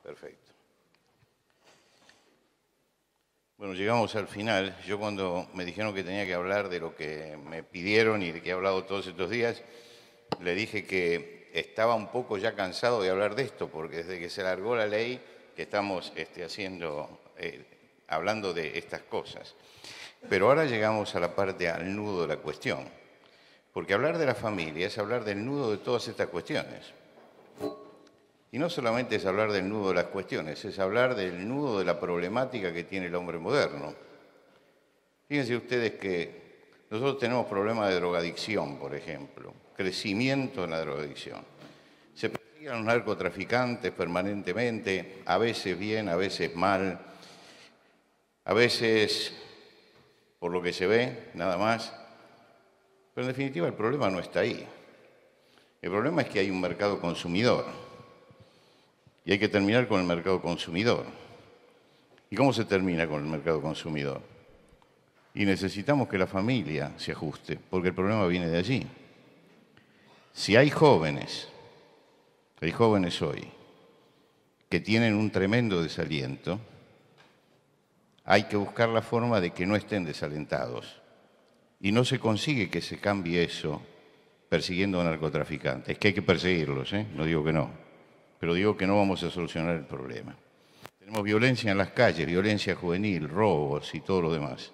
Perfecto. Bueno, llegamos al final. Yo cuando me dijeron que tenía que hablar de lo que me pidieron y de que he hablado todos estos días, le dije que estaba un poco ya cansado de hablar de esto, porque desde que se largó la ley que estamos hablando de estas cosas. Pero ahora llegamos a la parte, al nudo de la cuestión, porque hablar de la familia es hablar del nudo de todas estas cuestiones. Y no solamente es hablar del nudo de las cuestiones, es hablar del nudo de la problemática que tiene el hombre moderno. Fíjense ustedes que nosotros tenemos problemas de drogadicción, por ejemplo, crecimiento en la drogadicción. Se persiguen a los narcotraficantes permanentemente, a veces bien, a veces mal, a veces por lo que se ve, nada más. Pero en definitiva el problema no está ahí. El problema es que hay un mercado consumidor. Y hay que terminar con el mercado consumidor. ¿Y cómo se termina con el mercado consumidor? Y necesitamos que la familia se ajuste, porque el problema viene de allí. Si hay jóvenes hoy que tienen un tremendo desaliento, hay que buscar la forma de que no estén desalentados. Y no se consigue que se cambie eso persiguiendo a narcotraficantes. Es que hay que perseguirlos, no digo que no. Pero digo que no vamos a solucionar el problema. Tenemos violencia en las calles, violencia juvenil, robos y todo lo demás.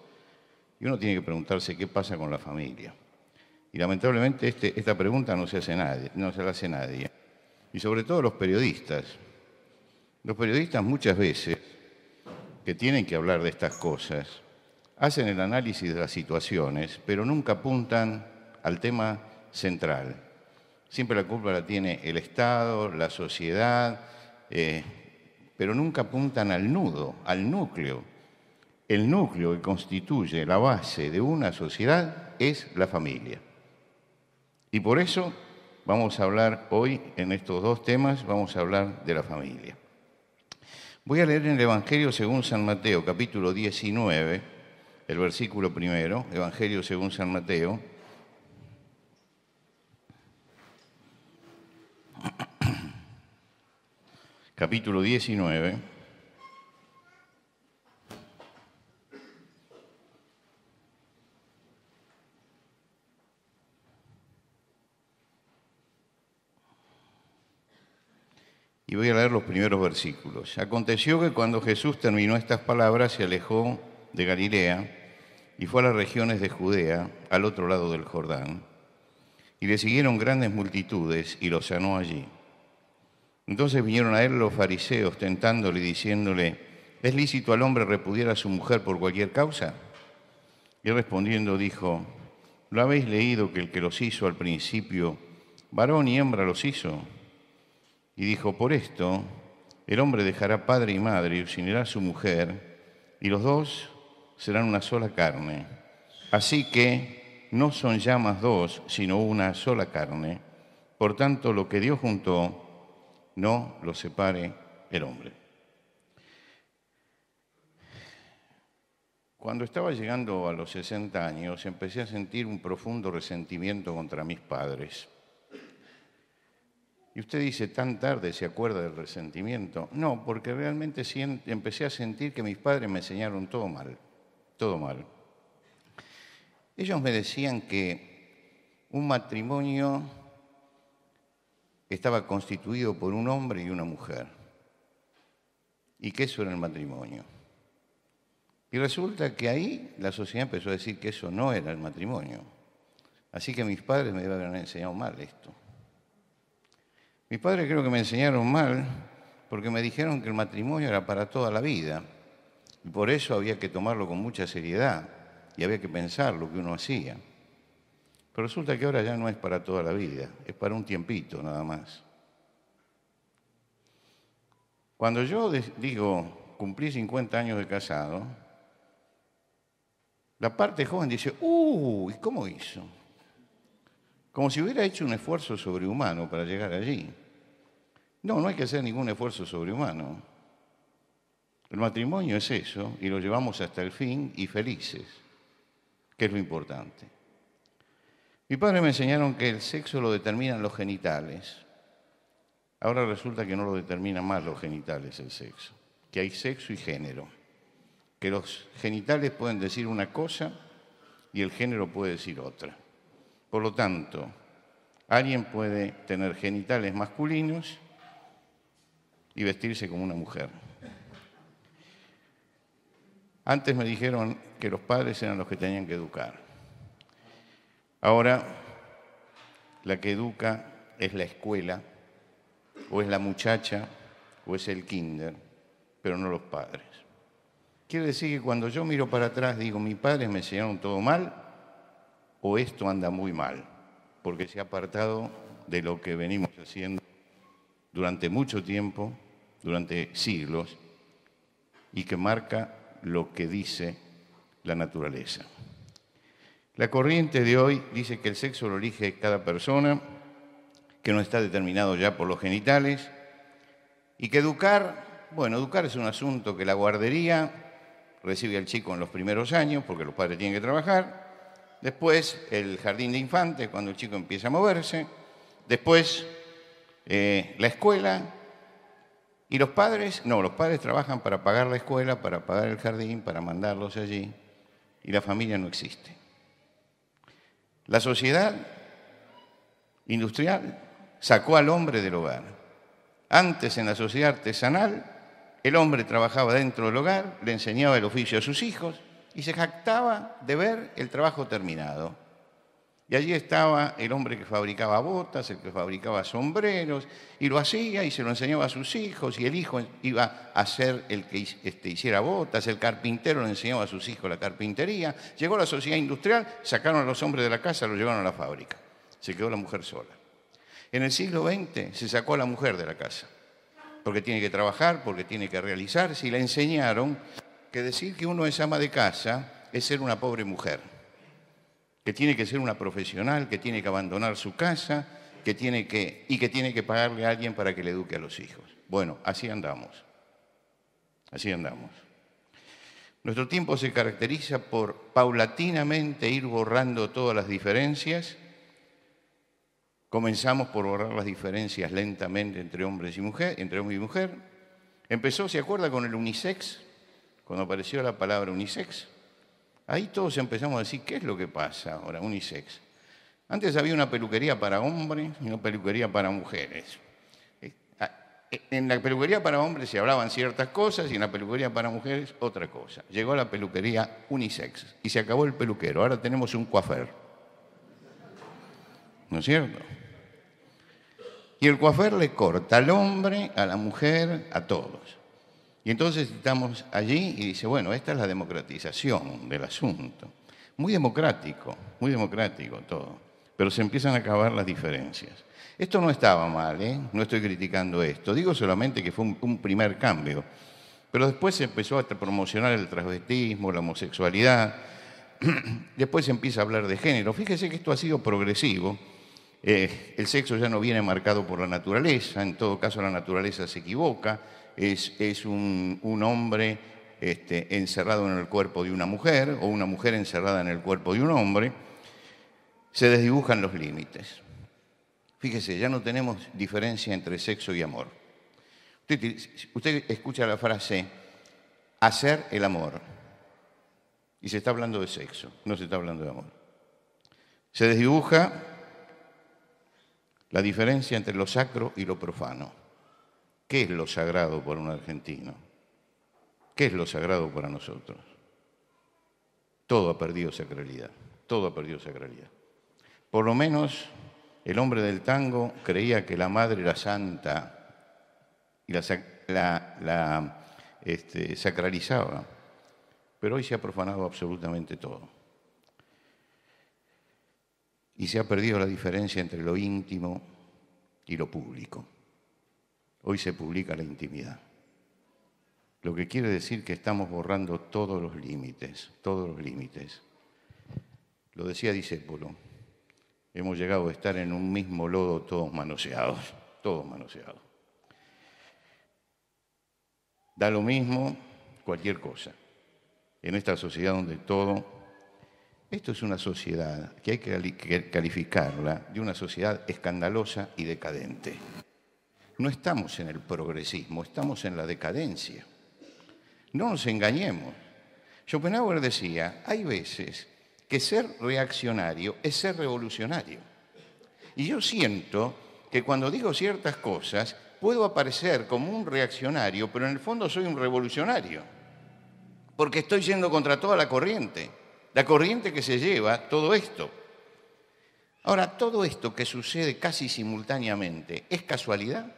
Y uno tiene que preguntarse qué pasa con la familia. Y lamentablemente esta pregunta no se la hace nadie. Y sobre todo los periodistas. Los periodistas muchas veces, que tienen que hablar de estas cosas, hacen el análisis de las situaciones, pero nunca apuntan al tema central. Siempre la culpa la tiene el Estado, la sociedad, pero nunca apuntan al nudo, al núcleo. El núcleo que constituye la base de una sociedad es la familia. Y por eso vamos a hablar hoy, en estos dos temas, vamos a hablar de la familia. Voy a leer en el Evangelio según San Mateo, capítulo 19, el versículo primero, Evangelio según San Mateo. Capítulo 19. Y voy a leer los primeros versículos. Aconteció que cuando Jesús terminó estas palabras, se alejó de Galilea y fue a las regiones de Judea, al otro lado del Jordán. Y le siguieron grandes multitudes y lo sanó allí. Entonces vinieron a él los fariseos tentándole y diciéndole: ¿es lícito al hombre repudiar a su mujer por cualquier causa? Y respondiendo dijo: ¿no habéis leído que el que los hizo al principio, varón y hembra los hizo? Y dijo: por esto el hombre dejará padre y madre y se unirá a su mujer, y los dos serán una sola carne. Así que no son ya más dos, sino una sola carne. Por tanto, lo que Dios juntó, no lo separe el hombre. Cuando estaba llegando a los 60 años, empecé a sentir un profundo resentimiento contra mis padres. Y usted dice, ¿tan tarde se acuerda del resentimiento? No, porque realmente empecé a sentir que mis padres me enseñaron todo mal, todo mal. Ellos me decían que un matrimonio estaba constituido por un hombre y una mujer, y que eso era el matrimonio. Y resulta que ahí la sociedad empezó a decir que eso no era el matrimonio. Así que mis padres me deben haber enseñado mal esto. Mis padres creo que me enseñaron mal porque me dijeron que el matrimonio era para toda la vida, y por eso había que tomarlo con mucha seriedad y había que pensar lo que uno hacía. Pero resulta que ahora ya no es para toda la vida, es para un tiempito nada más. Cuando yo digo, cumplí 50 años de casado, la parte joven dice, ¿y cómo hizo? Como si hubiera hecho un esfuerzo sobrehumano para llegar allí. No, no hay que hacer ningún esfuerzo sobrehumano. El matrimonio es eso, y lo llevamos hasta el fin y felices, que es lo importante. Mi padre me enseñaron que el sexo lo determinan los genitales. ahora resulta que no lo determinan más los genitales el sexo, que hay sexo y género, que los genitales pueden decir una cosa y el género puede decir otra. Por lo tanto, alguien puede tener genitales masculinos y vestirse como una mujer. Antes me dijeron que los padres eran los que tenían que educar. Ahora, la que educa es la escuela, o es la muchacha, o es el kinder, pero no los padres. Quiere decir que cuando yo miro para atrás digo, mis padres me enseñaron todo mal, o esto anda muy mal, porque se ha apartado de lo que venimos haciendo durante mucho tiempo, durante siglos, y que marca lo que dice la naturaleza. La corriente de hoy dice que el sexo lo elige cada persona, que no está determinado ya por los genitales, y que educar, bueno, educar es un asunto que la guardería recibe al chico en los primeros años, porque los padres tienen que trabajar, después el jardín de infantes, cuando el chico empieza a moverse, después la escuela, y los padres, no, los padres trabajan para pagar la escuela, para pagar el jardín, para mandarlos allí, y la familia no existe. La sociedad industrial sacó al hombre del hogar. Antes, en la sociedad artesanal, el hombre trabajaba dentro del hogar, le enseñaba el oficio a sus hijos y se jactaba de ver el trabajo terminado. Y allí estaba el hombre que fabricaba botas, el que fabricaba sombreros, y lo hacía y se lo enseñaba a sus hijos, y el hijo iba a ser el que hiciera botas, el carpintero le enseñaba a sus hijos la carpintería. Llegó la sociedad industrial, sacaron a los hombres de la casa, los llevaron a la fábrica. Se quedó la mujer sola. En el siglo XX se sacó a la mujer de la casa, porque tiene que trabajar, porque tiene que realizarse, y le enseñaron que decir que uno es ama de casa es ser una pobre mujer, que tiene que ser una profesional, que tiene que abandonar su casa, que tiene que pagarle a alguien para que le eduque a los hijos. Bueno, así andamos. Así andamos. Nuestro tiempo se caracteriza por paulatinamente ir borrando todas las diferencias. Comenzamos por borrar las diferencias lentamente entre hombres y mujer, entre hombre y mujer. Empezó, ¿se acuerda, con el unisex? Cuando apareció la palabra unisex. Ahí todos empezamos a decir, ¿qué es lo que pasa ahora? Unisex. Antes había una peluquería para hombres y una peluquería para mujeres. En la peluquería para hombres se hablaban ciertas cosas y en la peluquería para mujeres otra cosa. Llegó la peluquería unisex y se acabó el peluquero. Ahora tenemos un coiffeur. ¿No es cierto? Y el coiffeur le corta al hombre, a la mujer, a todos. Y entonces estamos allí y dice, bueno, esta es la democratización del asunto. Muy democrático todo. Pero se empiezan a acabar las diferencias. Esto no estaba mal, ¿eh? No estoy criticando esto. Digo solamente que fue un primer cambio. Pero después se empezó a promocionar el transvestismo, la homosexualidad. Después se empieza a hablar de género. Fíjese que esto ha sido progresivo. El sexo ya no viene marcado por la naturaleza. En todo caso, la naturaleza se equivoca. Es un hombre encerrado en el cuerpo de una mujer o una mujer encerrada en el cuerpo de un hombre. Se desdibujan los límites. Fíjese, ya no tenemos diferencia entre sexo y amor. Usted escucha la frase, hacer el amor, y se está hablando de sexo, no se está hablando de amor. Se desdibuja la diferencia entre lo sacro y lo profano. ¿Qué es lo sagrado para un argentino? ¿Qué es lo sagrado para nosotros? Todo ha perdido sacralidad, todo ha perdido sacralidad. Por lo menos el hombre del tango creía que la madre era santa y la sacralizaba, pero hoy se ha profanado absolutamente todo. Y se ha perdido la diferencia entre lo íntimo y lo público. Hoy se publica la intimidad. Lo que quiere decir que estamos borrando todos los límites, todos los límites. Lo decía Discépolo, hemos llegado a estar en un mismo lodo todos manoseados, todos manoseados. Da lo mismo cualquier cosa. En esta sociedad donde todo... Esto es una sociedad que hay que calificarla de una sociedad escandalosa y decadente. No estamos en el progresismo, estamos en la decadencia. No nos engañemos. Schopenhauer decía, hay veces que ser reaccionario es ser revolucionario. Y yo siento que cuando digo ciertas cosas puedo aparecer como un reaccionario, pero en el fondo soy un revolucionario, porque estoy yendo contra toda la corriente que se lleva todo esto. Ahora, todo esto que sucede casi simultáneamente, ¿es casualidad?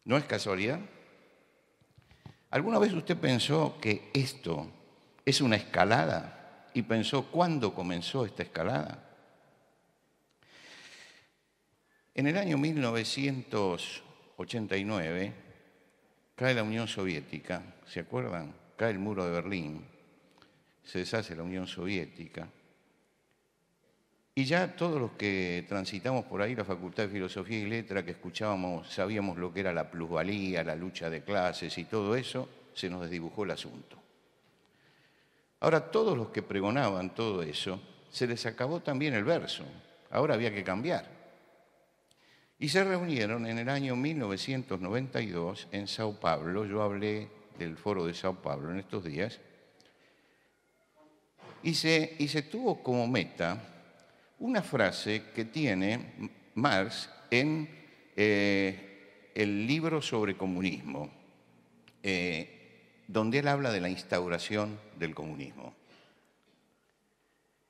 ¿No es casualidad? ¿Alguna vez usted pensó que esto es una escalada? ¿Y pensó cuándo comenzó esta escalada? En el año 1989 cae la Unión Soviética, ¿se acuerdan? Cae el muro de Berlín, se deshace la Unión Soviética. Y ya todos los que transitamos por ahí la Facultad de Filosofía y Letras, que escuchábamos, sabíamos lo que era la plusvalía, la lucha de clases y todo eso, se nos desdibujó el asunto. Ahora, todos los que pregonaban todo eso, se les acabó también el verso. Ahora había que cambiar. Y se reunieron en el año 1992 en Sao Paulo. Yo hablé del foro de Sao Paulo en estos días. Y se tuvo como meta una frase que tiene Marx en el libro sobre comunismo, donde él habla de la instauración del comunismo.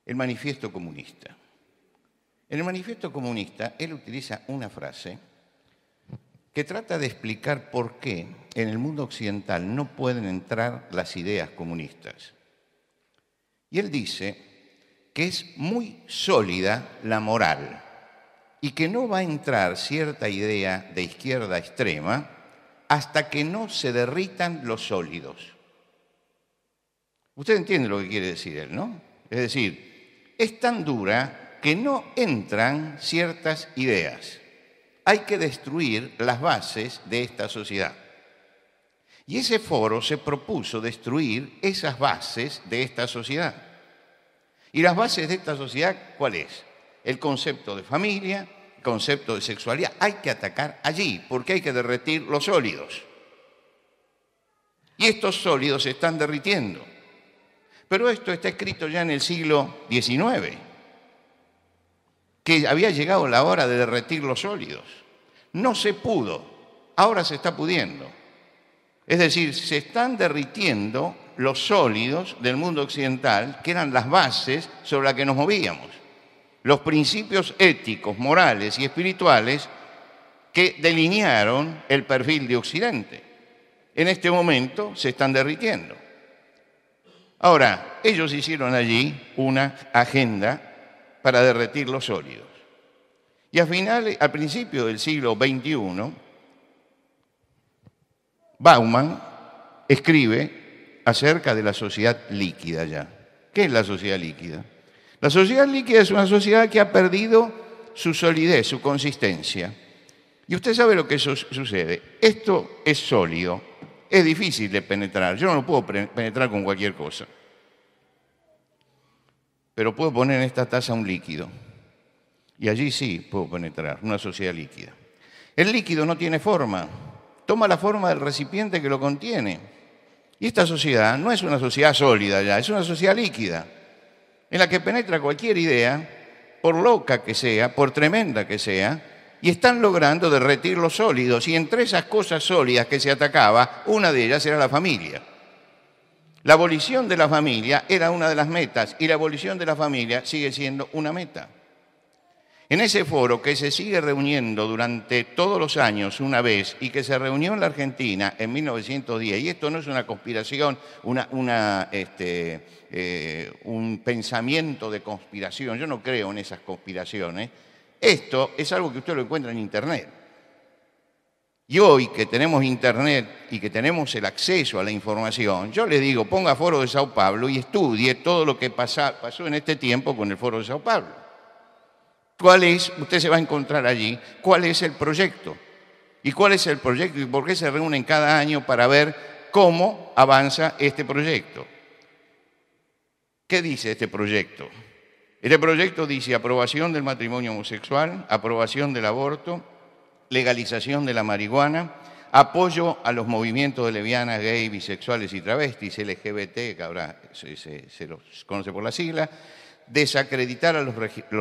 El manifiesto comunista. En el manifiesto comunista, él utiliza una frase que trata de explicar por qué en el mundo occidental no pueden entrar las ideas comunistas. Y él dice que es muy sólida la moral y que no va a entrar cierta idea de izquierda extrema hasta que no se derritan los sólidos. Usted entiende lo que quiere decir él, ¿no? Es decir, es tan dura que no entran ciertas ideas. Hay que destruir las bases de esta sociedad. Y ese foro se propuso destruir esas bases de esta sociedad. ¿Y las bases de esta sociedad cuál es? El concepto de familia, el concepto de sexualidad. Hay que atacar allí, porque hay que derretir los sólidos. Y estos sólidos se están derritiendo. Pero esto está escrito ya en el siglo XIX, que había llegado la hora de derretir los sólidos. No se pudo, ahora se está pudiendo. Es decir, se están derritiendo los sólidos del mundo occidental, que eran las bases sobre las que nos movíamos. Los principios éticos, morales y espirituales que delinearon el perfil de Occidente. En este momento se están derritiendo. Ahora, ellos hicieron allí una agenda para derretir los sólidos. Y al principio del siglo XXI, Bauman escribe acerca de la sociedad líquida ya. ¿Qué es la sociedad líquida? La sociedad líquida es una sociedad que ha perdido su solidez, su consistencia. Y usted sabe lo que sucede. Esto es sólido, es difícil de penetrar. Yo no lo puedo penetrar con cualquier cosa. Pero puedo poner en esta taza un líquido. Y allí sí puedo penetrar, una sociedad líquida. El líquido no tiene forma. Toma la forma del recipiente que lo contiene. Y esta sociedad no es una sociedad sólida ya, es una sociedad líquida, en la que penetra cualquier idea, por loca que sea, por tremenda que sea, y están logrando derretir los sólidos. Y entre esas cosas sólidas que se atacaba, una de ellas era la familia. La abolición de la familia era una de las metas, y la abolición de la familia sigue siendo una meta. En ese foro que se sigue reuniendo durante todos los años una vez y que se reunió en la Argentina en 1910, y esto no es una conspiración, un pensamiento de conspiración, yo no creo en esas conspiraciones, esto es algo que usted lo encuentra en Internet. Y hoy que tenemos Internet y que tenemos el acceso a la información, yo le digo, ponga Foro de Sao Paulo y estudie todo lo que pasó en este tiempo con el Foro de Sao Paulo. ¿Cuál es? Usted se va a encontrar allí. ¿Cuál es el proyecto? ¿Y cuál es el proyecto? ¿Y por qué se reúnen cada año para ver cómo avanza este proyecto? ¿Qué dice este proyecto? Este proyecto dice aprobación del matrimonio homosexual, aprobación del aborto, legalización de la marihuana, apoyo a los movimientos de lesbianas, gays, bisexuales y travestis, LGBT, que ahora se los conoce por la sigla, desacreditar a los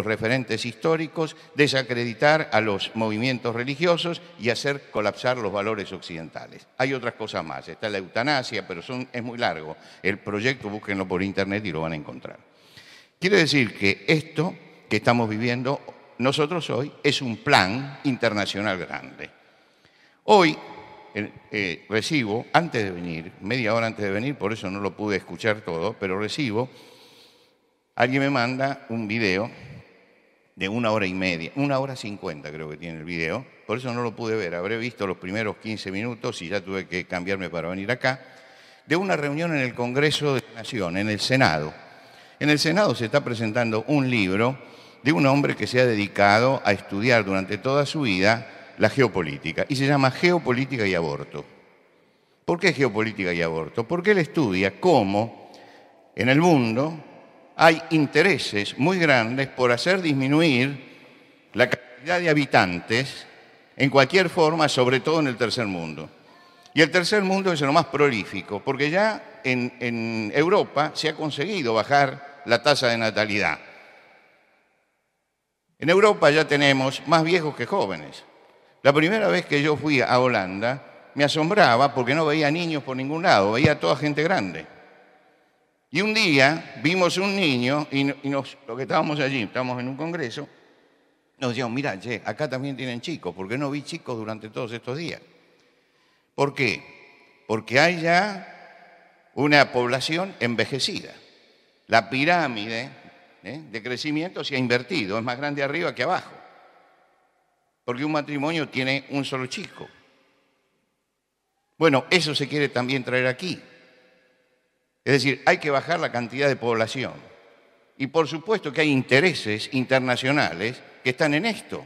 referentes históricos, desacreditar a los movimientos religiosos y hacer colapsar los valores occidentales. Hay otras cosas más, está la eutanasia, pero es muy largo. El proyecto, búsquenlo por internet y lo van a encontrar. Quiere decir que esto que estamos viviendo nosotros hoy es un plan internacional grande. Hoy recibo, antes de venir, media hora antes de venir, por eso no lo pude escuchar todo, pero recibo, alguien me manda un video de 1 hora y media, 1 hora 50 creo que tiene el video, por eso no lo pude ver, habré visto los primeros 15 minutos y ya tuve que cambiarme para venir acá, de una reunión en el Congreso de la Nación, en el Senado. En el Senado se está presentando un libro de un hombre que se ha dedicado a estudiar durante toda su vida la geopolítica, y se llama Geopolítica y Aborto. ¿Por qué Geopolítica y Aborto? Porque él estudia cómo en el mundo hay intereses muy grandes por hacer disminuir la cantidad de habitantes en cualquier forma, sobre todo en el tercer mundo. Y el tercer mundo es lo más prolífico, porque ya en Europa se ha conseguido bajar la tasa de natalidad. En Europa ya tenemos más viejos que jóvenes. La primera vez que yo fui a Holanda me asombraba porque no veía niños por ningún lado, veía a toda gente grande. Y un día vimos un niño y los que estábamos allí, estábamos en un congreso, nos decíamos, mira, che, acá también tienen chicos, ¿por qué no vi chicos durante todos estos días? ¿Por qué? Porque hay ya una población envejecida. La pirámide de crecimiento se ha invertido, es más grande arriba que abajo. Porque un matrimonio tiene un solo chico. Bueno, eso se quiere también traer aquí. Es decir, hay que bajar la cantidad de población. Y por supuesto que hay intereses internacionales que están en esto.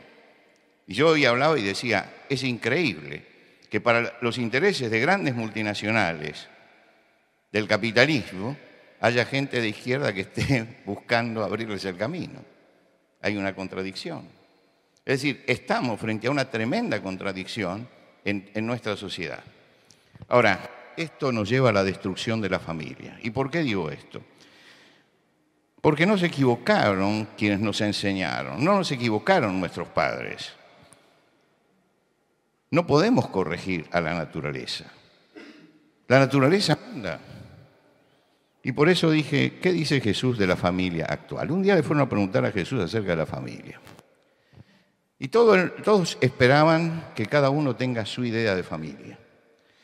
Y yo hoy hablaba y decía, es increíble que para los intereses de grandes multinacionales del capitalismo haya gente de izquierda que esté buscando abrirles el camino. Hay una contradicción. Es decir, estamos frente a una tremenda contradicción en nuestra sociedad. Ahora, esto nos lleva a la destrucción de la familia. ¿Y por qué digo esto? Porque no se equivocaron quienes nos enseñaron, no nos equivocaron nuestros padres. No podemos corregir a la naturaleza. La naturaleza anda. Y por eso dije, ¿qué dice Jesús de la familia actual? Un día le fueron a preguntar a Jesús acerca de la familia. Y todos esperaban que cada uno tenga su idea de familia.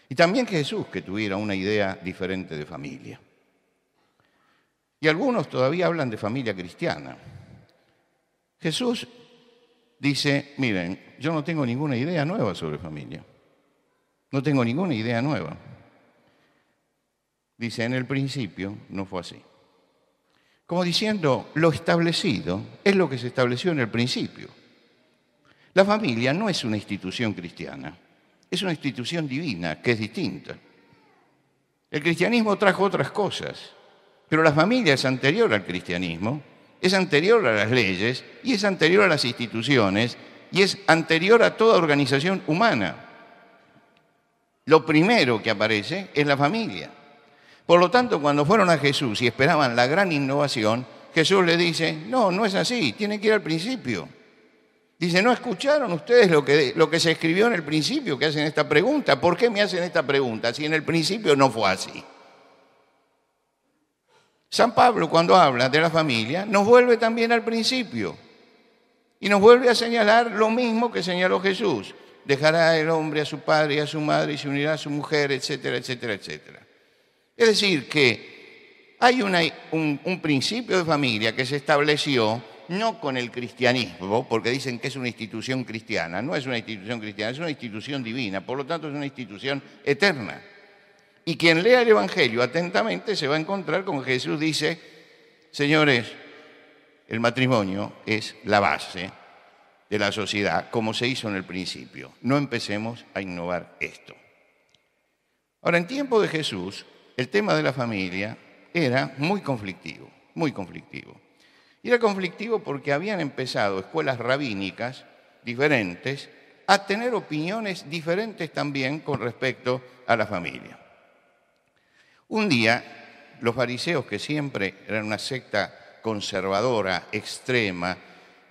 Y también que Jesús que tuviera una idea diferente de familia. Y algunos todavía hablan de familia cristiana. Jesús dice, miren, yo no tengo ninguna idea nueva sobre familia. No tengo ninguna idea nueva. Dice, en el principio no fue así. Como diciendo, lo establecido es lo que se estableció en el principio. La familia no es una institución cristiana, es una institución divina que es distinta. El cristianismo trajo otras cosas, pero la familia es anterior al cristianismo, es anterior a las leyes y es anterior a las instituciones y es anterior a toda organización humana. Lo primero que aparece es la familia. Por lo tanto, cuando fueron a Jesús y esperaban la gran innovación, Jesús les dice, no, no es así, tienen que ir al principio. Dice, ¿no escucharon ustedes lo que se escribió en el principio que hacen esta pregunta? ¿Por qué me hacen esta pregunta si en el principio no fue así? San Pablo, cuando habla de la familia, nos vuelve también al principio y nos vuelve a señalar lo mismo que señaló Jesús. Dejará el hombre a su padre y a su madre y se unirá a su mujer, etcétera, etcétera, etcétera. Es decir, que hay un principio de familia que se estableció no con el cristianismo, porque dicen que es una institución cristiana. No es una institución cristiana, es una institución divina, por lo tanto es una institución eterna. Y quien lea el Evangelio atentamente se va a encontrar con que Jesús dice, señores, el matrimonio es la base de la sociedad, como se hizo en el principio. No empecemos a innovar esto. Ahora, en tiempo de Jesús, el tema de la familia era muy conflictivo, muy conflictivo. Y era conflictivo porque habían empezado escuelas rabínicas diferentes a tener opiniones diferentes también con respecto a la familia. Un día, los fariseos, que siempre eran una secta conservadora, extrema,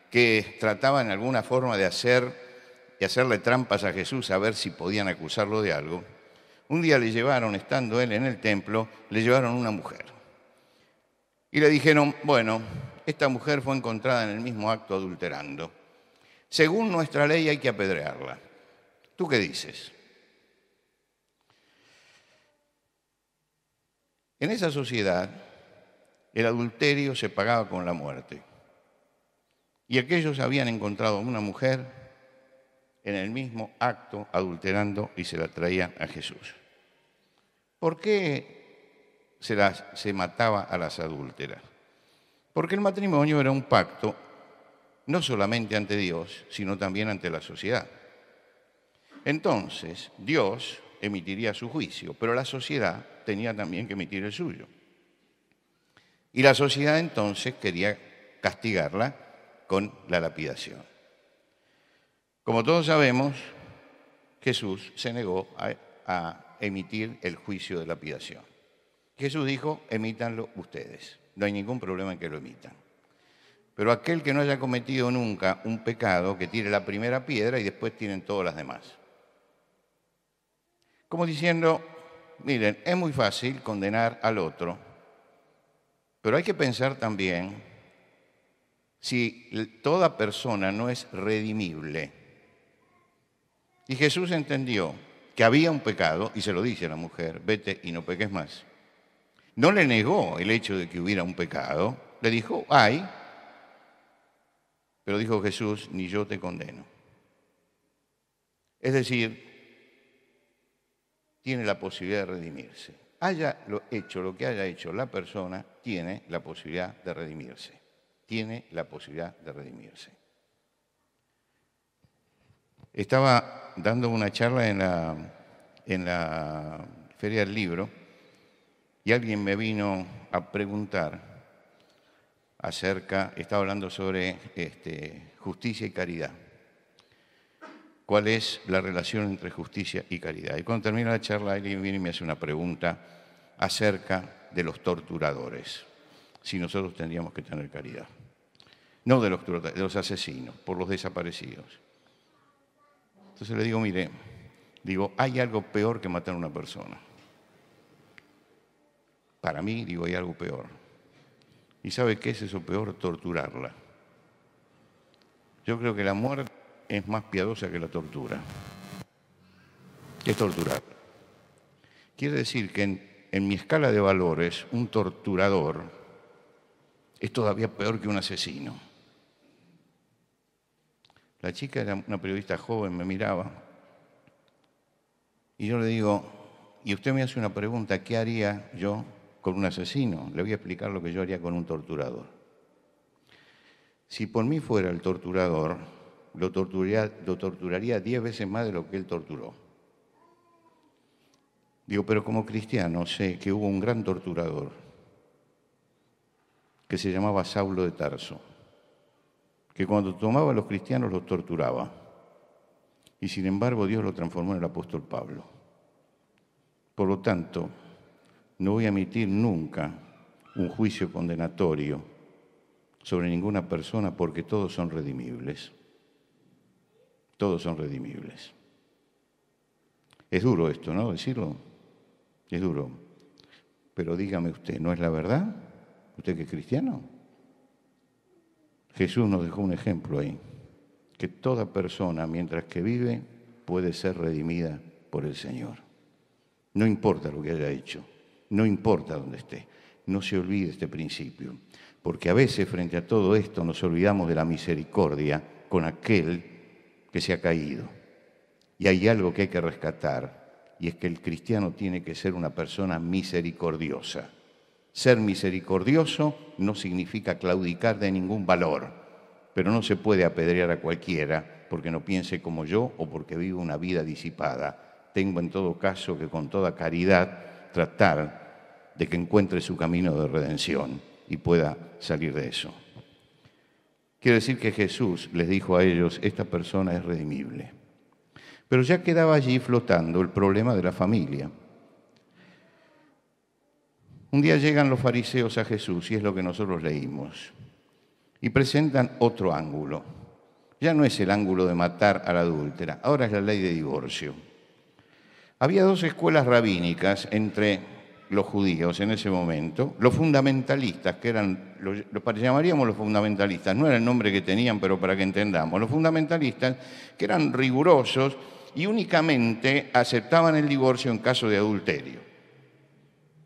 que trataban de alguna forma de hacerle trampas a Jesús a ver si podían acusarlo de algo, un día le llevaron, estando él en el templo, le llevaron una mujer. Y le dijeron, bueno, esta mujer fue encontrada en el mismo acto adulterando. Según nuestra ley hay que apedrearla. ¿Tú qué dices? En esa sociedad, el adulterio se pagaba con la muerte. Y aquellos habían encontrado a una mujer en el mismo acto adulterando y se la traían a Jesús. ¿Por qué se mataba a las adúlteras? Porque el matrimonio era un pacto no solamente ante Dios, sino también ante la sociedad. Entonces, Dios emitiría su juicio, pero la sociedad tenía también que emitir el suyo. Y la sociedad entonces quería castigarla con la lapidación. Como todos sabemos, Jesús se negó a emitir el juicio de lapidación. Jesús dijo, emítanlo ustedes, no hay ningún problema en que lo emitan. Pero aquel que no haya cometido nunca un pecado, que tire la primera piedra y después tiren todas las demás. Como diciendo, miren, es muy fácil condenar al otro, pero hay que pensar también si toda persona no es redimible. Y Jesús entendió que había un pecado, y se lo dice a la mujer, vete y no peques más. No le negó el hecho de que hubiera un pecado, le dijo, hay, pero dijo Jesús, ni yo te condeno. Es decir, tiene la posibilidad de redimirse. Haya hecho lo que haya hecho la persona, tiene la posibilidad de redimirse. Tiene la posibilidad de redimirse. Estaba dando una charla en la Feria del Libro y alguien me vino a preguntar estaba hablando sobre justicia y caridad. ¿Cuál es la relación entre justicia y caridad? Y cuando termina la charla, alguien viene y me hace una pregunta acerca de los torturadores, si nosotros tendríamos que tener caridad. No de los asesinos, por los desaparecidos. Entonces le digo, mire, hay algo peor que matar a una persona. Para mí, hay algo peor. ¿Y sabe qué es eso peor? Torturarla. Yo creo que la muerte es más piadosa que la tortura. ¿Qué es torturarla? Quiere decir que en mi escala de valores, un torturador es todavía peor que un asesino. La chica era una periodista joven, me miraba, y yo le digo, y usted me hace una pregunta, ¿qué haría yo con un asesino? Le voy a explicar lo que yo haría con un torturador. Si por mí fuera el torturador, lo torturaría 10 veces más de lo que él torturó. Pero como cristiano sé que hubo un gran torturador que se llamaba Saulo de Tarso, que cuando tomaba a los cristianos los torturaba. Y sin embargo Dios lo transformó en el apóstol Pablo. Por lo tanto, no voy a emitir nunca un juicio condenatorio sobre ninguna persona porque todos son redimibles. Todos son redimibles. Es duro esto, ¿no? Decirlo. Es duro. Pero dígame usted, ¿no es la verdad? ¿Usted que es cristiano? Jesús nos dejó un ejemplo ahí, que toda persona, mientras que vive, puede ser redimida por el Señor. No importa lo que haya hecho, no importa dónde esté, no se olvide este principio, porque a veces frente a todo esto nos olvidamos de la misericordia con aquel que se ha caído. Y hay algo que hay que rescatar, y es que el cristiano tiene que ser una persona misericordiosa. Ser misericordioso no significa claudicar de ningún valor, pero no se puede apedrear a cualquiera porque no piense como yo o porque vive una vida disipada. Tengo en todo caso que con toda caridad tratar de que encuentre su camino de redención y pueda salir de eso. Quiere decir que Jesús les dijo a ellos, esta persona es redimible. Pero ya quedaba allí flotando el problema de la familia. Un día llegan los fariseos a Jesús, y es lo que nosotros leímos, y presentan otro ángulo. Ya no es el ángulo de matar a la adúltera, ahora es la ley de divorcio. Había dos escuelas rabínicas entre los judíos en ese momento, los fundamentalistas, que eran, llamaríamos los fundamentalistas, no era el nombre que tenían, pero para que entendamos, los fundamentalistas que eran rigurosos y únicamente aceptaban el divorcio en caso de adulterio.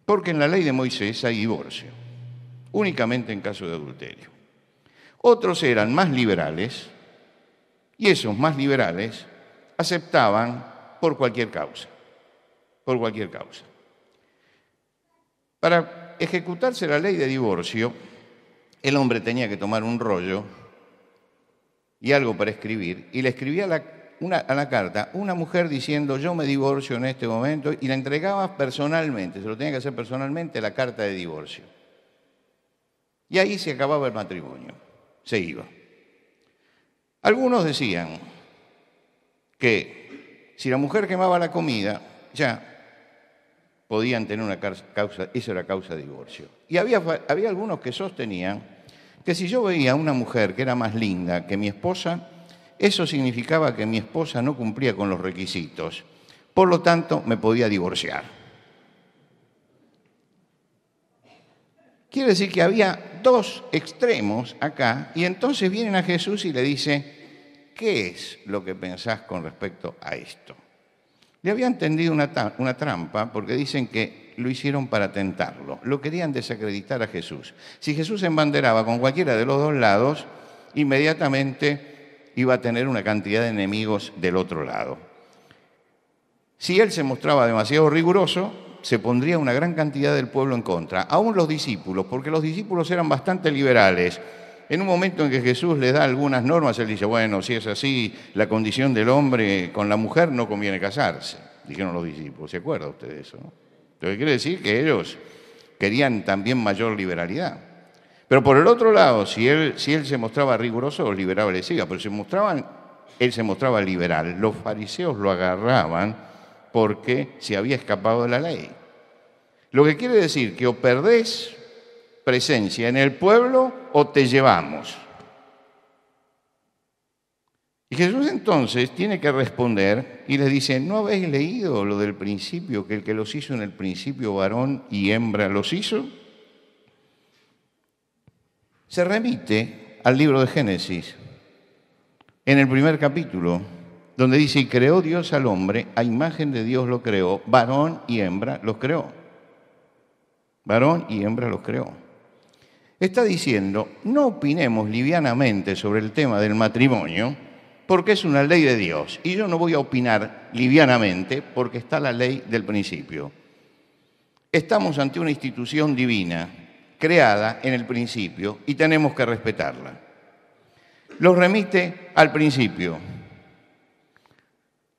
Porque en la ley de Moisés hay divorcio, únicamente en caso de adulterio. Otros eran más liberales, y esos más liberales aceptaban por cualquier causa, por cualquier causa. Para ejecutarse la ley de divorcio, el hombre tenía que tomar un rollo y algo para escribir, y le escribía a la carta una mujer diciendo, yo me divorcio en este momento, y la entregaba personalmente, se lo tenía que hacer personalmente, la carta de divorcio. Y ahí se acababa el matrimonio, se iba. Algunos decían que si la mujer quemaba la comida, ya podían tener una causa, eso era causa de divorcio. Y había algunos que sostenían que si yo veía a una mujer que era más linda que mi esposa, eso significaba que mi esposa no cumplía con los requisitos. Por lo tanto, me podía divorciar. Quiere decir que había dos extremos acá, y entonces vienen a Jesús y le dice, ¿qué es lo que pensás con respecto a esto? Le habían tendido una trampa porque dicen que lo hicieron para tentarlo. Lo querían desacreditar a Jesús. Si Jesús se embanderaba con cualquiera de los dos lados, inmediatamente iba a tener una cantidad de enemigos del otro lado. Si él se mostraba demasiado riguroso, se pondría una gran cantidad del pueblo en contra. Aún los discípulos, porque los discípulos eran bastante liberales. En un momento en que Jesús les da algunas normas, él dice, bueno, si es así, la condición del hombre con la mujer no conviene casarse, dijeron los discípulos. ¿Se acuerda usted de eso, no? Entonces quiere decir que ellos querían también mayor liberalidad. Pero por el otro lado, si él se mostraba riguroso, los liberales le sigan, pero él se mostraba liberal, los fariseos lo agarraban porque se había escapado de la ley. Lo que quiere decir que o perdés presencia en el pueblo o te llevamos. Y Jesús entonces tiene que responder y les dice, ¿no habéis leído lo del principio, que el que los hizo en el principio varón y hembra los hizo? Se remite al libro de Génesis, en el primer capítulo, donde dice, y creó Dios al hombre, a imagen de Dios lo creó, varón y hembra los creó. Varón y hembra los creó. Está diciendo, no opinemos livianamente sobre el tema del matrimonio, porque es una ley de Dios. Y yo no voy a opinar livianamente porque está la ley del principio. Estamos ante una institución divina, creada en el principio, y tenemos que respetarla. Los remite al principio.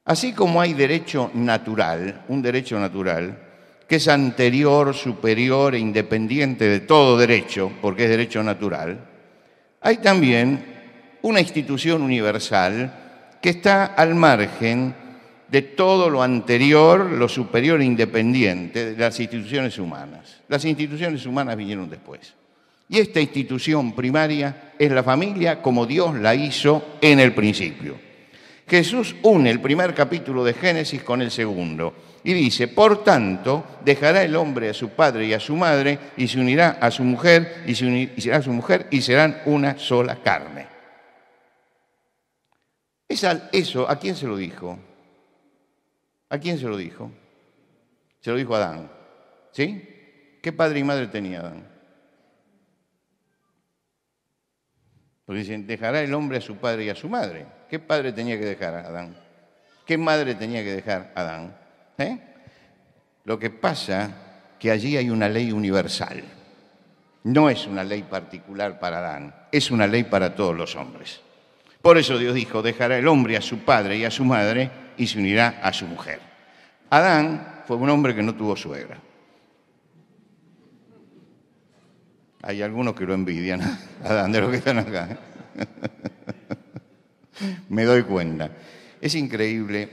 Así como hay derecho natural, un derecho natural, que es anterior, superior e independiente de todo derecho, porque es derecho natural, hay también una institución universal que está al margen de todo lo anterior, lo superior e independiente de las instituciones humanas. Las instituciones humanas vinieron después. Y esta institución primaria es la familia como Dios la hizo en el principio. Jesús une el primer capítulo de Génesis con el segundo y dice, por tanto, dejará el hombre a su padre y a su madre y se unirá a su mujer y será su mujer y serán una sola carne. Eso, ¿a quién se lo dijo? ¿A quién se lo dijo? Se lo dijo a Adán. ¿Sí? ¿Qué padre y madre tenía Adán? Porque dicen, dejará el hombre a su padre y a su madre. ¿Qué padre tenía que dejar a Adán? ¿Qué madre tenía que dejar a Adán? Lo que pasa que allí hay una ley universal. No es una ley particular para Adán, es una ley para todos los hombres. Por eso Dios dijo, dejará el hombre a su padre y a su madre y se unirá a su mujer. Adán fue un hombre que no tuvo suegra. Hay algunos que lo envidian a Adán de los que están acá. Me doy cuenta. Es increíble,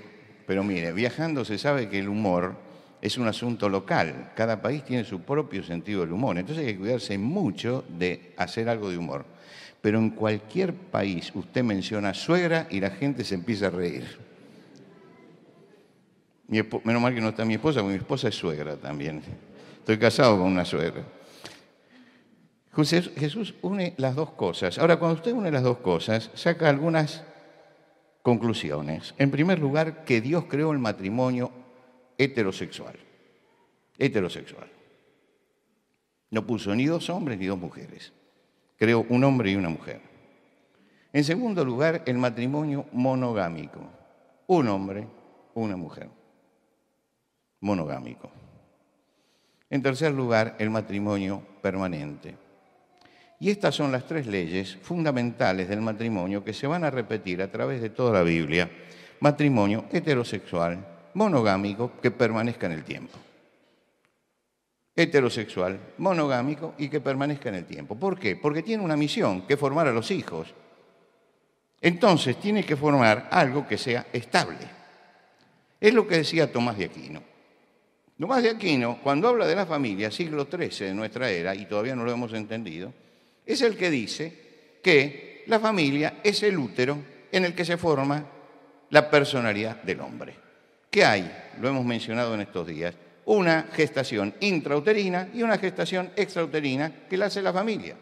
pero mire, viajando se sabe que el humor es un asunto local. Cada país tiene su propio sentido del humor. Entonces hay que cuidarse mucho de hacer algo de humor. Pero en cualquier país usted menciona suegra y la gente se empieza a reír. Menos mal que no está mi esposa, porque mi esposa es suegra también. Estoy casado con una suegra. Jesús une las dos cosas. Ahora, cuando usted une las dos cosas, saca algunas conclusiones. En primer lugar, que Dios creó el matrimonio heterosexual. Heterosexual. No puso ni dos hombres ni dos mujeres. Creó un hombre y una mujer. En segundo lugar, el matrimonio monogámico. Un hombre, una mujer. Monogámico. En tercer lugar, el matrimonio permanente. Y estas son las tres leyes fundamentales del matrimonio que se van a repetir a través de toda la Biblia. Matrimonio heterosexual, monogámico, que permanezca en el tiempo. Heterosexual, monogámico y que permanezca en el tiempo. ¿Por qué? Porque tiene una misión, que es formar a los hijos. Entonces tiene que formar algo que sea estable. Es lo que decía Tomás de Aquino. Tomás de Aquino, cuando habla de la familia, siglo XIII de nuestra era, y todavía no lo hemos entendido, es el que dice que la familia es el útero en el que se forma la personalidad del hombre. ¿Qué hay? Lo hemos mencionado en estos días. Una gestación intrauterina y una gestación extrauterina que la hace la familia.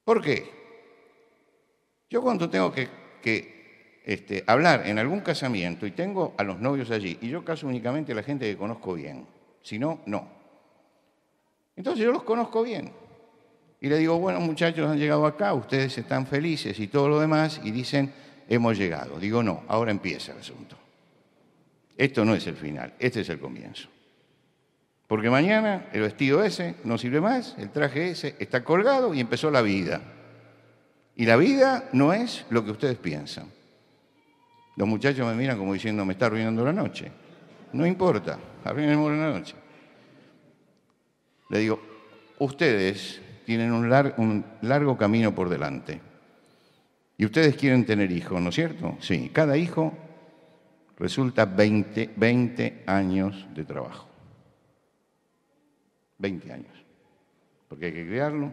¿Por qué? Yo cuando tengo que hablar en algún casamiento y tengo a los novios allí, y yo caso únicamente a la gente que conozco bien, si no, no. Entonces yo los conozco bien. Y le digo, bueno, muchachos, han llegado acá, ustedes están felices y todo lo demás, y dicen, hemos llegado. Digo, no, ahora empieza el asunto. Esto no es el final, este es el comienzo. Porque mañana el vestido ese no sirve más, el traje ese está colgado y empezó la vida. Y la vida no es lo que ustedes piensan. Los muchachos me miran como diciendo, me está arruinando la noche. No importa, arruinemos la noche. Le digo, ustedes tienen un largo camino por delante. Y ustedes quieren tener hijos, ¿no es cierto? Sí, cada hijo resulta 20 años de trabajo. 20 años. Porque hay que criarlo,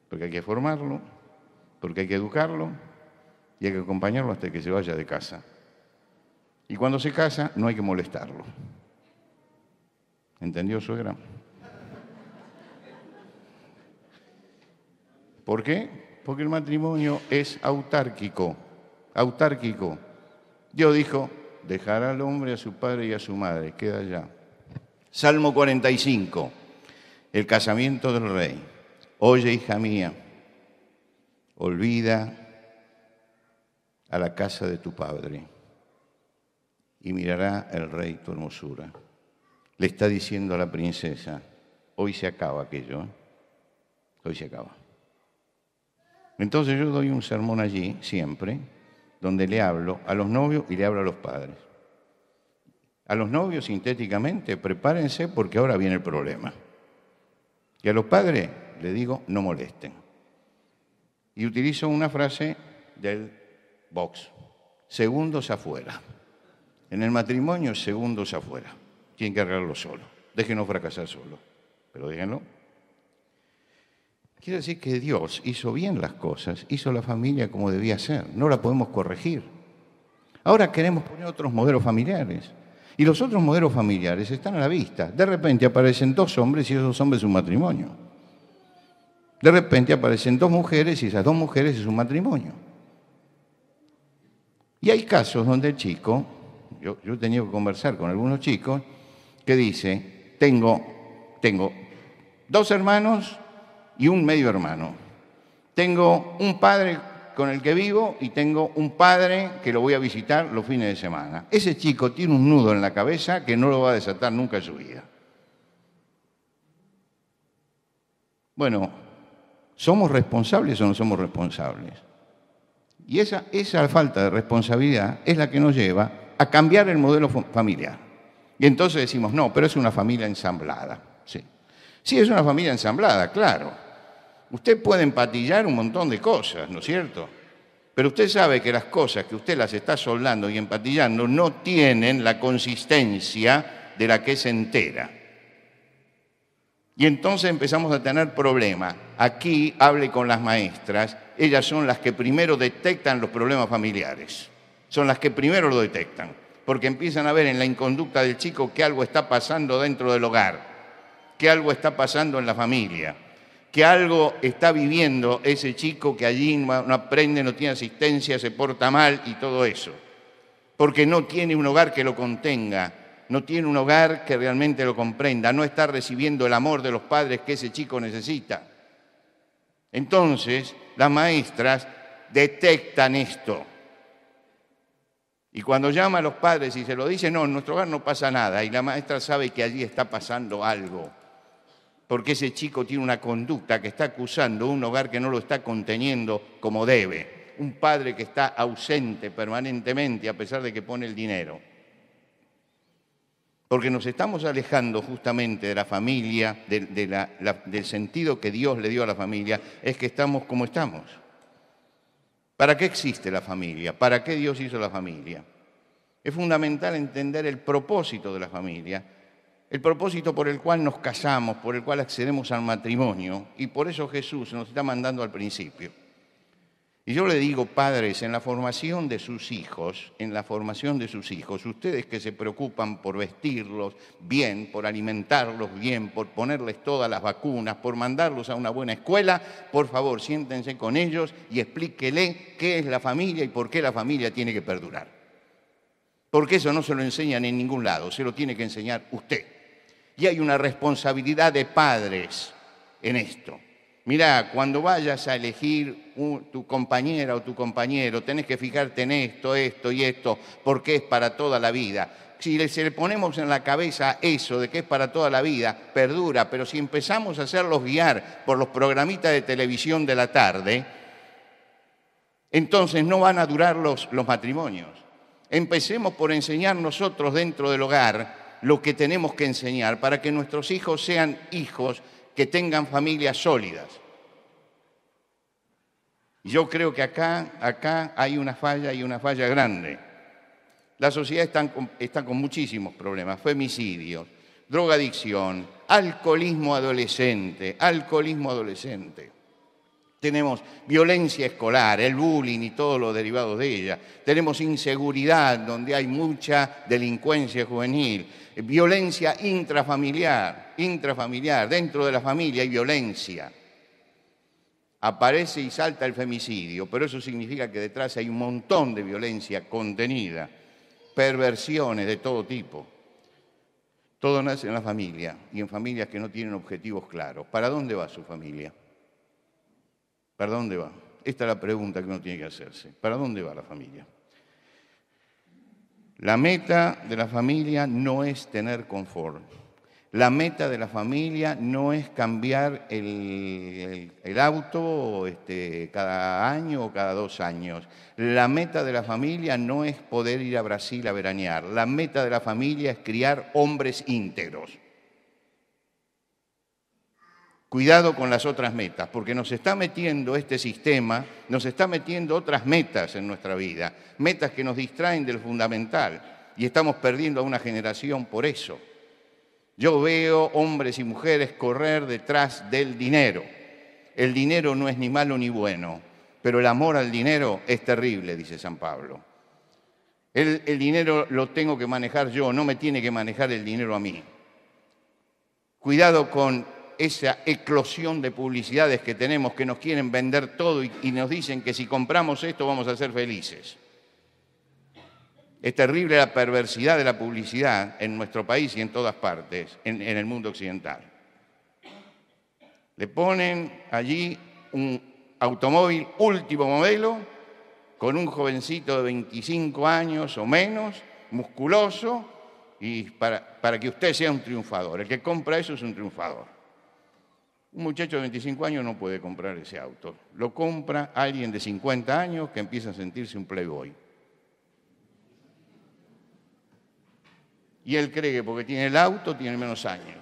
porque hay que formarlo, porque hay que educarlo y hay que acompañarlo hasta que se vaya de casa. Y cuando se casa, no hay que molestarlo. ¿Entendió, suegra? ¿Por qué? Porque el matrimonio es autárquico. Autárquico. Dios dijo, dejará al hombre a su padre y a su madre. Queda allá. Salmo 45. El casamiento del rey. Oye, hija mía, olvida a la casa de tu padre y mirará el rey tu hermosura. Le está diciendo a la princesa, hoy se acaba aquello, ¿eh? Hoy se acaba. Entonces yo doy un sermón allí, siempre, donde le hablo a los novios y le hablo a los padres. A los novios, sintéticamente, prepárense porque ahora viene el problema. Y a los padres les digo, no molesten. Y utilizo una frase del box, segundos afuera. En el matrimonio, segundos afuera. Tienen que arreglarlo solo. Déjenlo fracasar solo, pero déjenlo. Quiere decir que Dios hizo bien las cosas, hizo la familia como debía ser, no la podemos corregir. Ahora queremos poner otros modelos familiares, y los otros modelos familiares están a la vista. De repente aparecen dos hombres y esos hombres es un matrimonio. De repente aparecen dos mujeres y esas dos mujeres es un matrimonio. Y hay casos donde el chico, yo he tenido que conversar con algunos chicos, que dice, tengo dos hermanos y un medio hermano. Tengo un padre con el que vivo y tengo un padre que lo voy a visitar los fines de semana. Ese chico tiene un nudo en la cabeza que no lo va a desatar nunca en su vida. Bueno, ¿somos responsables o no somos responsables? Y esa falta de responsabilidad es la que nos lleva a cambiar el modelo familiar. Y entonces decimos, no, pero es una familia ensamblada. Sí, sí, es una familia ensamblada, claro. Usted puede empatillar un montón de cosas, ¿no es cierto? Pero usted sabe que las cosas que usted las está soldando y empatillando no tienen la consistencia de la que es entera. Y entonces empezamos a tener problemas. Aquí hable con las maestras, ellas son las que primero detectan los problemas familiares. Son las que primero lo detectan, porque empiezan a ver en la inconducta del chico que algo está pasando dentro del hogar, que algo está pasando en la familia, que algo está viviendo ese chico que allí no aprende, no tiene asistencia, se porta mal y todo eso, porque no tiene un hogar que lo contenga, no tiene un hogar que realmente lo comprenda, no está recibiendo el amor de los padres que ese chico necesita. Entonces, las maestras detectan esto. Y cuando llama a los padres y se lo dice, no, en nuestro hogar no pasa nada, y la maestra sabe que allí está pasando algo, porque ese chico tiene una conducta que está acusando un hogar que no lo está conteniendo como debe, un padre que está ausente permanentemente a pesar de que pone el dinero. Porque nos estamos alejando justamente de la familia, del sentido que Dios le dio a la familia, es que estamos como estamos. ¿Para qué existe la familia? ¿Para qué Dios hizo la familia? Es fundamental entender el propósito de la familia, el propósito por el cual nos casamos, por el cual accedemos al matrimonio, y por eso Jesús nos está mandando al principio. Y yo le digo, padres, en la formación de sus hijos, ustedes que se preocupan por vestirlos bien, por alimentarlos bien, por ponerles todas las vacunas, por mandarlos a una buena escuela, por favor, siéntense con ellos y explíquele qué es la familia y por qué la familia tiene que perdurar. Porque eso no se lo enseñan en ningún lado, se lo tiene que enseñar usted. Y hay una responsabilidad de padres en esto. Mirá, cuando vayas a elegir tu compañera o tu compañero, tenés que fijarte en esto, esto y esto, porque es para toda la vida. Si le ponemos en la cabeza eso de que es para toda la vida, perdura, pero si empezamos a hacerlos guiar por los programitas de televisión de la tarde, entonces no van a durar los matrimonios. Empecemos por enseñar nosotros dentro del hogar lo que tenemos que enseñar para que nuestros hijos sean hijos que tengan familias sólidas. Yo creo que acá hay una falla y una falla grande. La sociedad está con muchísimos problemas, femicidios, drogadicción, alcoholismo adolescente. Tenemos violencia escolar, el bullying y todo lo derivado de ella. Tenemos inseguridad, donde hay mucha delincuencia juvenil. Violencia intrafamiliar. Dentro de la familia hay violencia. Aparece y salta el femicidio, pero eso significa que detrás hay un montón de violencia contenida, perversiones de todo tipo. Todo nace en la familia y en familias que no tienen objetivos claros. ¿Para dónde va su familia? ¿Para dónde va? Esta es la pregunta que uno tiene que hacerse. ¿Para dónde va la familia? La meta de la familia no es tener confort. La meta de la familia no es cambiar el auto cada año o cada 2 años. La meta de la familia no es poder ir a Brasil a veranear. La meta de la familia es criar hombres íntegros. Cuidado con las otras metas, porque nos está metiendo este sistema, nos está metiendo otras metas en nuestra vida, metas que nos distraen del fundamental, y estamos perdiendo a una generación por eso. Yo veo hombres y mujeres correr detrás del dinero. El dinero no es ni malo ni bueno, pero el amor al dinero es terrible, dice San Pablo. El dinero lo tengo que manejar yo, no me tiene que manejar el dinero a mí. Cuidado con esa eclosión de publicidades que tenemos que nos quieren vender todo y nos dicen que si compramos esto vamos a ser felices. Es terrible la perversidad de la publicidad en nuestro país y en todas partes, en el mundo occidental. Le ponen allí un automóvil último modelo con un jovencito de 25 años o menos, musculoso, y para que usted sea un triunfador. El que compra eso es un triunfador. Un muchacho de 25 años no puede comprar ese auto. Lo compra alguien de 50 años que empieza a sentirse un playboy. Y él cree que porque tiene el auto tiene menos años.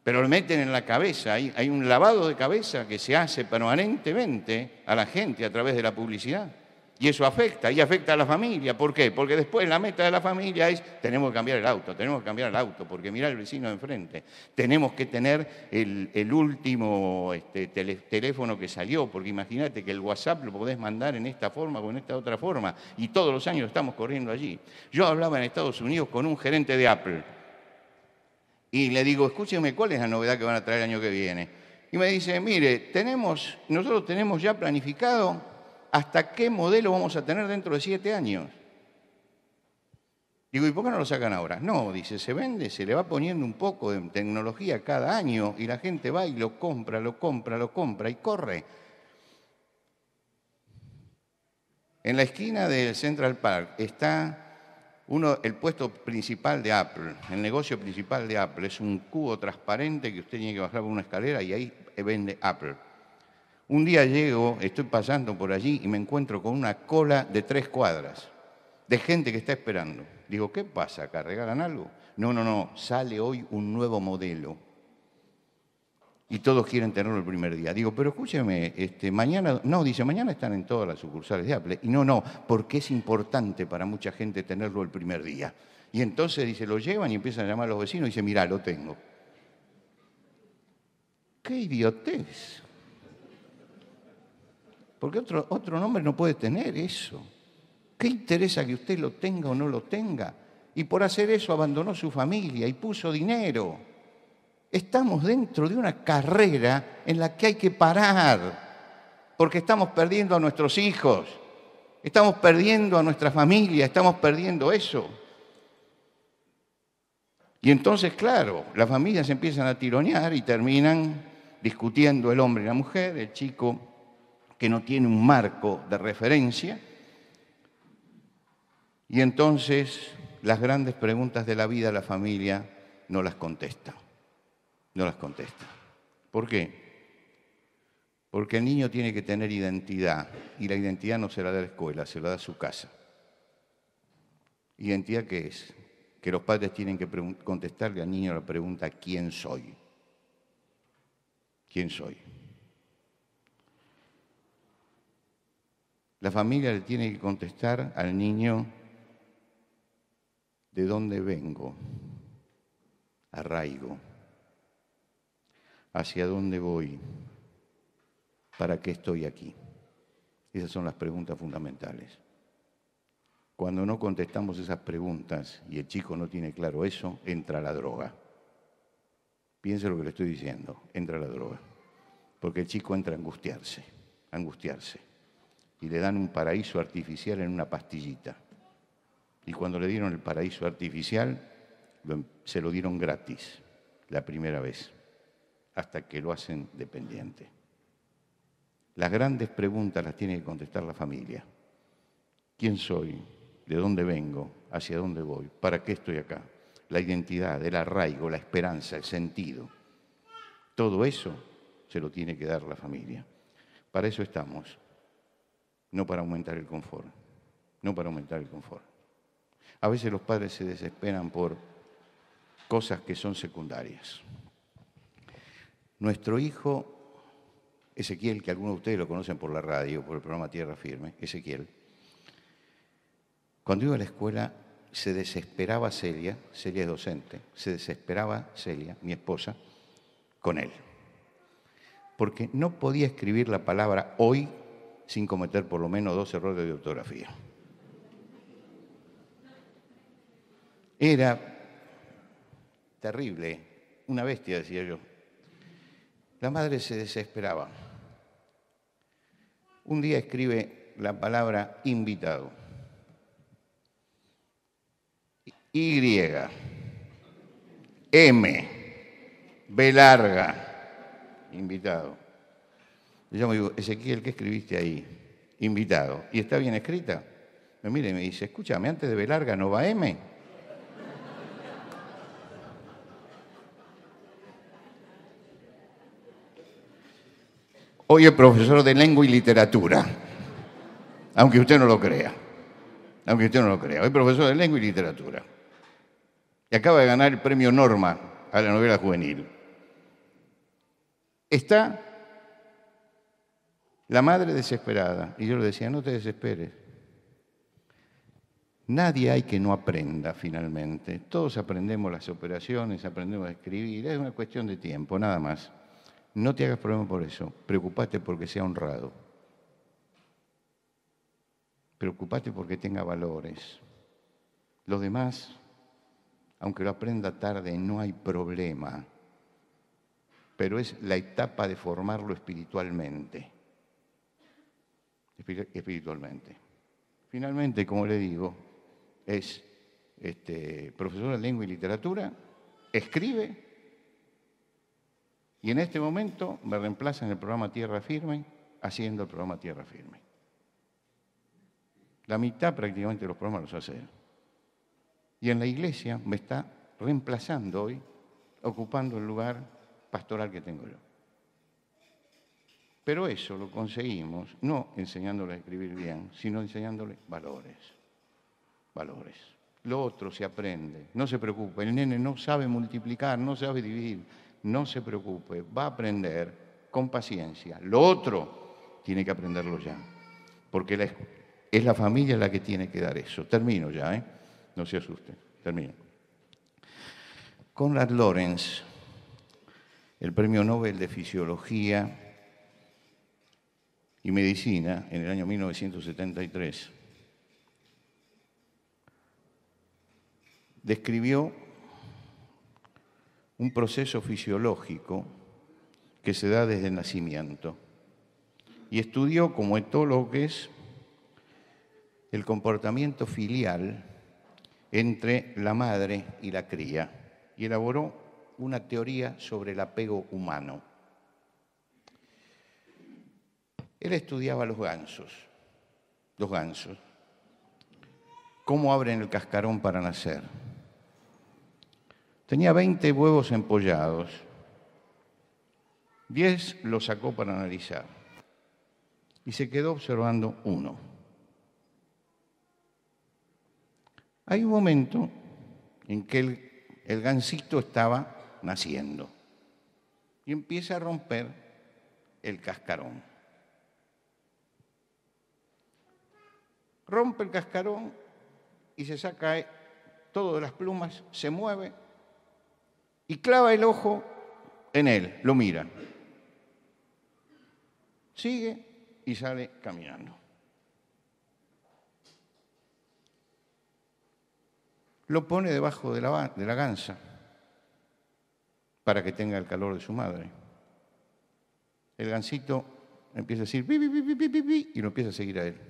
Pero lo meten en la cabeza, hay un lavado de cabeza que se hace permanentemente a la gente a través de la publicidad. Y eso afecta, y afecta a la familia. ¿Por qué? Porque después la meta de la familia es, tenemos que cambiar el auto, porque mirá el vecino de enfrente. Tenemos que tener el último teléfono que salió, porque imagínate que el WhatsApp lo podés mandar en esta forma o en esta otra forma, y todos los años estamos corriendo allí. Yo hablaba en Estados Unidos con un gerente de Apple, y le digo, escúcheme, ¿cuál es la novedad que van a traer el año que viene? Y me dice, mire, nosotros tenemos ya planificado hasta qué modelo vamos a tener dentro de 7 años. Digo, ¿y por qué no lo sacan ahora? No, dice, se vende, se le va poniendo un poco de tecnología cada año y la gente va y lo compra y corre. En la esquina del Central Park está el puesto principal de Apple, el negocio principal de Apple. Es un cubo transparente que usted tiene que bajar por una escalera y ahí vende Apple. Un día estoy pasando por allí y me encuentro con una cola de 3 cuadras de gente que está esperando. Digo, ¿qué pasa acá? ¿Regalan algo? No, sale hoy un nuevo modelo. Y todos quieren tenerlo el primer día. Digo, pero escúcheme, mañana están en todas las sucursales de Apple. Y no, porque es importante para mucha gente tenerlo el primer día. Y entonces, dice, lo llevan y empiezan a llamar a los vecinos y dice, mirá, lo tengo. ¡Qué idiotez! Porque otro nombre no puede tener eso. ¿Qué interesa que usted lo tenga o no lo tenga? Y por hacer eso abandonó su familia y puso dinero. Estamos dentro de una carrera en la que hay que parar, porque estamos perdiendo a nuestros hijos, estamos perdiendo a nuestra familia, estamos perdiendo eso. Y entonces, claro, las familias empiezan a tironear y terminan discutiendo el hombre y la mujer, el chico que no tiene un marco de referencia. Y entonces las grandes preguntas de la vida la familia no las contesta. No las contesta. ¿Por qué? Porque el niño tiene que tener identidad y la identidad no se la da la escuela, se la da su casa. ¿Identidad qué es? Que los padres tienen que contestarle al niño la pregunta ¿quién soy? ¿Quién soy? La familia le tiene que contestar al niño ¿de dónde vengo? Arraigo. ¿Hacia dónde voy? ¿Para qué estoy aquí? Esas son las preguntas fundamentales. Cuando no contestamos esas preguntas y el chico no tiene claro eso, entra la droga. Piense lo que le estoy diciendo, entra la droga. Porque el chico entra a angustiarse. Y le dan un paraíso artificial en una pastillita. Y cuando le dieron el paraíso artificial, se lo dieron gratis, la primera vez, hasta que lo hacen dependiente. Las grandes preguntas las tiene que contestar la familia. ¿Quién soy? ¿De dónde vengo? ¿Hacia dónde voy? ¿Para qué estoy acá? La identidad, el arraigo, la esperanza, el sentido. Todo eso se lo tiene que dar la familia. Para eso estamos. No para aumentar el confort. No para aumentar el confort. A veces los padres se desesperan por cosas que son secundarias. Nuestro hijo, Ezequiel, que algunos de ustedes lo conocen por la radio, por el programa Tierra Firme, Ezequiel, cuando iba a la escuela se desesperaba Celia es docente, se desesperaba Celia, mi esposa, con él. Porque no podía escribir la palabra hoy sin cometer por lo menos 2 errores de ortografía. Era terrible, una bestia, decía yo. La madre se desesperaba. Un día escribe la palabra invitado. Y, M, B larga, invitado. Le llamo y digo, Ezequiel, ¿qué escribiste ahí? Invitado. ¿Y está bien escrita? Me mira y me dice, escúchame, antes de B larga no va M. Hoy es profesor de lengua y literatura, aunque usted no lo crea. Hoy es profesor de lengua y literatura. Y acaba de ganar el premio Norma a la novela juvenil. está la madre desesperada. Y yo le decía, no te desesperes. Nadie hay que no aprenda finalmente. Todos aprendemos las operaciones, aprendemos a escribir. Es una cuestión de tiempo, nada más. No te hagas problema por eso. Preocupate porque sea honrado. Preocupate porque tenga valores. Los demás, aunque lo aprenda tarde, no hay problema. Pero es la etapa de formarlo espiritualmente. Espiritualmente. Finalmente, como le digo, es profesor de lengua y literatura, escribe, y en este momento me reemplaza en el programa Tierra Firme, haciendo el programa Tierra Firme. La mitad prácticamente de los programas los hace él. Y en la iglesia me está reemplazando hoy, ocupando el lugar pastoral que tengo yo. Pero eso lo conseguimos no enseñándole a escribir bien, sino enseñándole valores. Valores. Lo otro se aprende, no se preocupe. El nene no sabe multiplicar, no sabe dividir, no se preocupe, va a aprender con paciencia. Lo otro tiene que aprenderlo ya, porque es la familia la que tiene que dar eso. Termino ya, ¿eh? No se asuste, termino. Konrad Lorenz, el Premio Nobel de Fisiología y Medicina en el año 1973, describió un proceso fisiológico que se da desde el nacimiento y estudió como etólogo que es el comportamiento filial entre la madre y la cría y elaboró una teoría sobre el apego humano. Él estudiaba los gansos, cómo abren el cascarón para nacer. Tenía 20 huevos empollados, 10 los sacó para analizar y se quedó observando uno. Hay un momento en que el gansito estaba naciendo y empieza a romper el cascarón. Rompe el cascarón y se saca todo de las plumas, se mueve y clava el ojo en él, lo mira. Sigue y sale caminando. Lo pone debajo de la gansa para que tenga el calor de su madre. El gansito empieza a decir pi, pi, pi, pi, pi, pi, y lo empieza a seguir a él.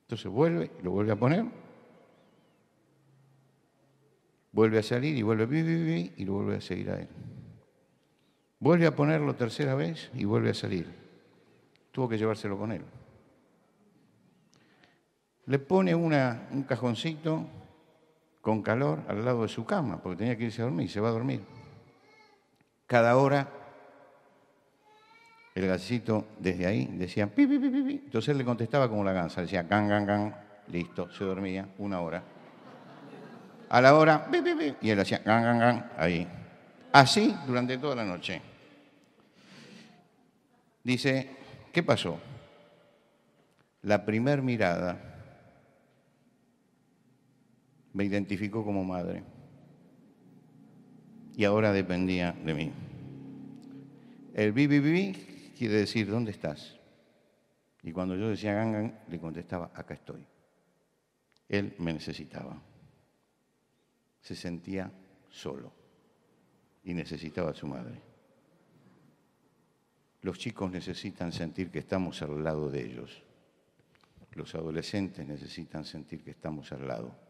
Entonces vuelve, lo vuelve a poner, vuelve a salir y vuelve pi, pi, pi, y lo vuelve a seguir a él. Vuelve a ponerlo tercera vez y vuelve a salir. Tuvo que llevárselo con él. Le pone un cajoncito con calor al lado de su cama, porque tenía que irse a dormir, y se va a dormir. Cada hora, el gansito desde ahí decía pi, pi, pi, pi, pi. Entonces él le contestaba como la gansa, decía gan, gan, gan, listo, se dormía 1 hora. A la hora, pi, pi, pi, y él hacía gan, gan, gan, ahí. Así durante toda la noche. Dice, ¿qué pasó? La primer mirada me identificó como madre y ahora dependía de mí. El bi, bi, bi quiere decir, ¿dónde estás? Y cuando yo decía gan, gan, le contestaba, acá estoy. Él me necesitaba. Se sentía solo y necesitaba a su madre. Los chicos necesitan sentir que estamos al lado de ellos. Los adolescentes necesitan sentir que estamos al lado.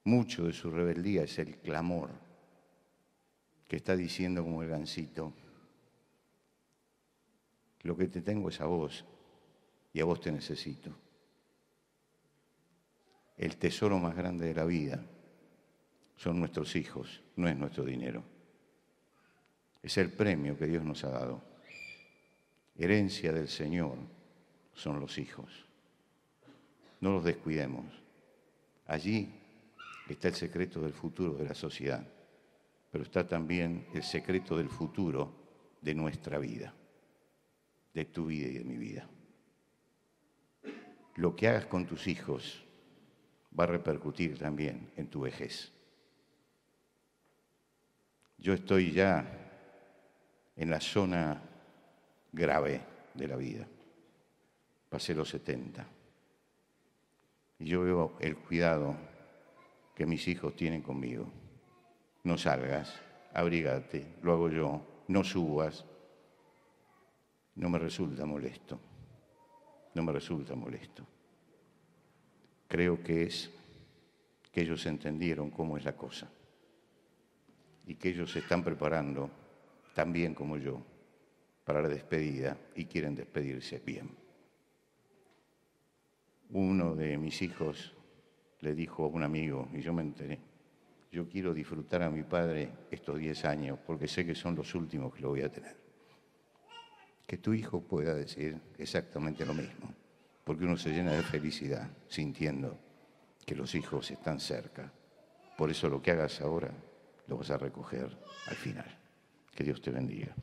Mucho de su rebeldía es el clamor que está diciendo como el gansito. Lo que te tengo es a vos y a vos te necesito. El tesoro más grande de la vida son nuestros hijos, no es nuestro dinero. Es el premio que Dios nos ha dado. Herencia del Señor son los hijos. No los descuidemos. Allí está el secreto del futuro de la sociedad. pero está también el secreto del futuro de nuestra vida, de tu vida y de mi vida. Lo que hagas con tus hijos va a repercutir también en tu vejez. Yo estoy ya en la zona grave de la vida. Pasé los 70. Y yo veo el cuidado que mis hijos tienen conmigo. No salgas, abrígate, lo hago yo, no subas. No me resulta molesto. No me resulta molesto. Creo que es que ellos entendieron cómo es la cosa y que ellos se están preparando, tan bien como yo, para la despedida y quieren despedirse bien. Uno de mis hijos le dijo a un amigo, y yo me enteré, yo quiero disfrutar a mi padre estos 10 años porque sé que son los últimos que lo voy a tener. Que tu hijo pueda decir exactamente lo mismo, porque uno se llena de felicidad sintiendo que los hijos están cerca. Por eso lo que hagas ahora lo vas a recoger al final. Que Dios te bendiga.